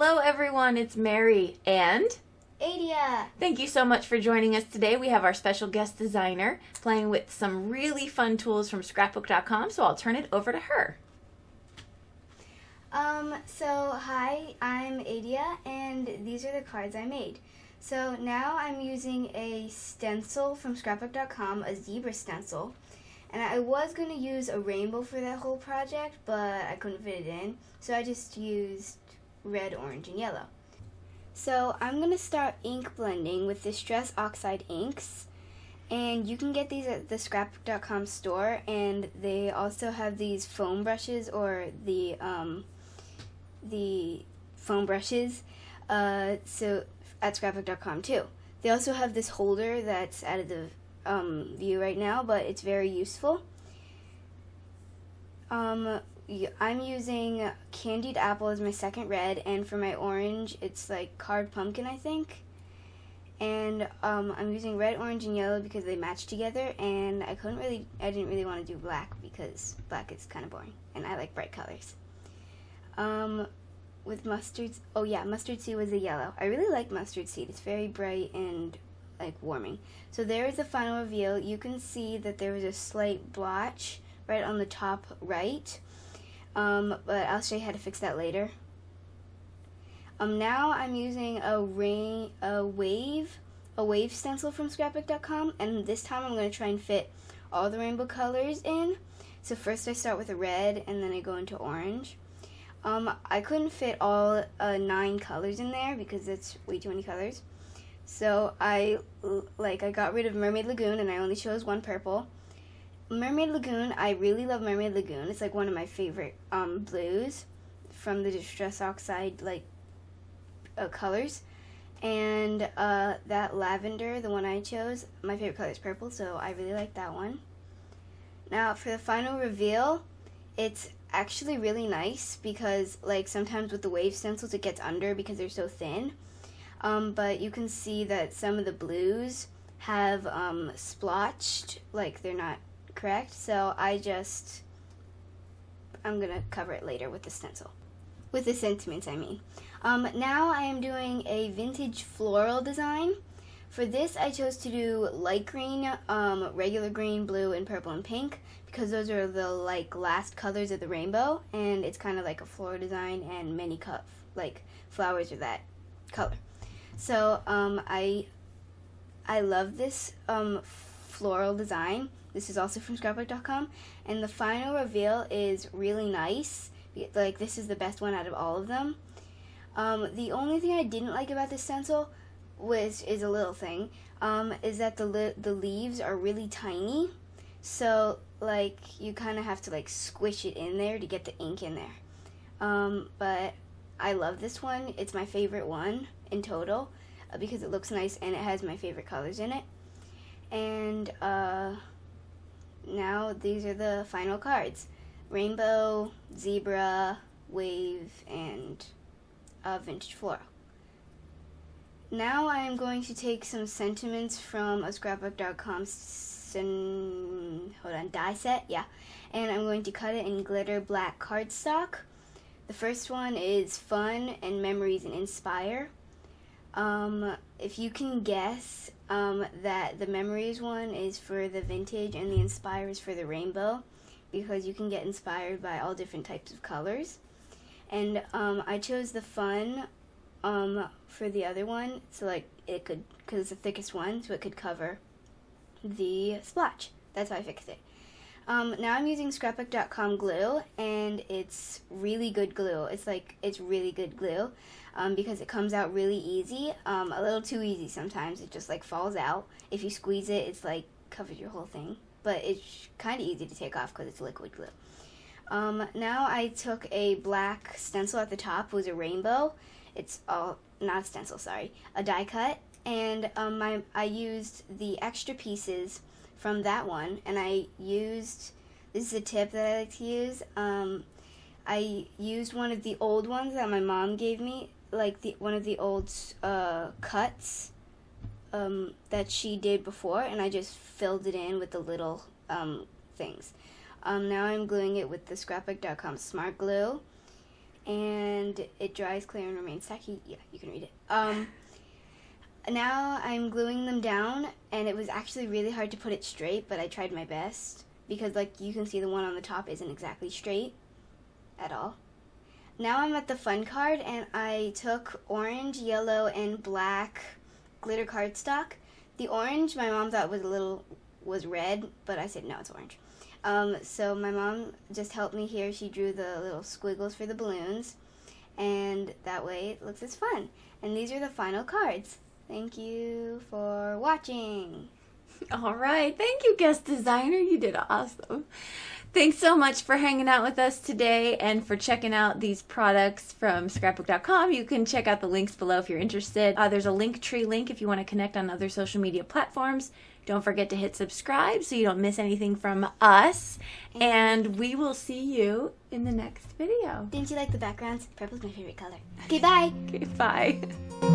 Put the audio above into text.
Hello everyone, it's Mary and Adia! thank you so much for joining us today. We have our special guest designer playing with some really fun tools from scrapbook.com, so I'll turn it over to her. Hi, I'm Adia, and these are the cards I made. So now I'm using a stencil from scrapbook.com, a zebra stencil, and I was going to use a rainbow for that whole project, but I couldn't fit it in, so I just used red, orange, and yellow. So I'm going to start ink blending with Distress Oxide inks, and you can get these at the scrapbook.com store, and they also have these foam brushes, or the foam brushes, so at scrapbook.com too. They also have this holder that's out of the view right now, but it's very useful. I'm using Candied Apple as my second red, and for my orange, it's like Carved Pumpkin, I think. And I'm using red, orange, and yellow because they match together, and I didn't really want to do black because black is kind of boring, and I like bright colors. With mustard seed was a yellow. I really like mustard seed. It's very bright and like warming. So there is the final reveal. You can see that there was a slight blotch right on the top right, but I'll show you how to fix that later. Now I'm using a wave stencil from scrapbook.com, and this time I'm going to try and fit all the rainbow colors in. So first I start with a red, and then I go into orange. I couldn't fit all 9 colors in there because that's way too many colors. So I got rid of Mermaid Lagoon, and I only chose one purple. Mermaid Lagoon, I really love Mermaid Lagoon. It's like one of my favorite blues from the Distress Oxide colors. And that lavender, the one I chose, my favorite color is purple, so I really like that one. Now for the final reveal, it's actually really nice because sometimes with the wave stencils it gets under because they're so thin. But you can see that some of the blues have splotched, they're not correct, so I'm gonna cover it later with the stencil. With the sentiments, I mean. Now I am doing a vintage floral design. For this, I chose to do light green, regular green, blue, and purple and pink because those are the last colors of the rainbow, and it's kind of like a floral design, and many flowers are that color. So I love this floral design. This is also from scrapbook.com, and the final reveal is really nice. This is the best one out of all of them. The only thing I didn't like about this stencil is a little thing, is that the leaves are really tiny, so you kind of have to squish it in there to get the ink in there. But I love this one. It's my favorite one in total because it looks nice and it has my favorite colors in it. And now these are the final cards: rainbow, zebra, wave, and vintage floral. Now I am going to take some sentiments from a scrapbook.com die set, and I'm going to cut it in glitter black cardstock. The first one is Fun and Memories and Inspire. If you can guess that the Memories one is for the vintage and the Inspire is for the rainbow, because you can get inspired by all different types of colors. And I chose the Fun for the other one, so it could, because it's the thickest one, so it could cover the splotch. That's why I fixed it. Now I'm using scrapbook.com glue, and it's really good glue. It's really good glue because it comes out really easy, a little too easy sometimes. It just falls out. If you squeeze it, it's covers your whole thing, but it's kind of easy to take off because it's liquid glue. Now I took a black stencil at the top. It was a rainbow. It's not a stencil, sorry, a die cut, and I used the extra pieces from that one, and this is a tip that I like to use. I used one of the old ones that my mom gave me, one of the old cuts that she did before, and I just filled it in with the little things. Now I'm gluing it with the scrapbook.com Smart Glue, and it dries clear and remains tacky. Yeah, you can read it. Now I'm gluing them down, and it was actually really hard to put it straight, but I tried my best because, like, you can see the one on the top isn't exactly straight at all. Now I'm at the fun card, and I took orange, yellow, and black glitter cardstock. The orange my mom thought was red, but I said no, it's orange. So my mom just helped me here. She drew the little squiggles for the balloons, and that way it looks as fun. And these are the final cards. Thank you for watching. All right. Thank you, guest designer. You did awesome. Thanks so much for hanging out with us today and for checking out these products from scrapbook.com. You can check out the links below if you're interested. There's a Linktree link if you want to connect on other social media platforms. Don't forget to hit subscribe so you don't miss anything from us. And we will see you in the next video. Didn't you like the backgrounds? Purple's my favorite color. Okay, bye. Okay, bye.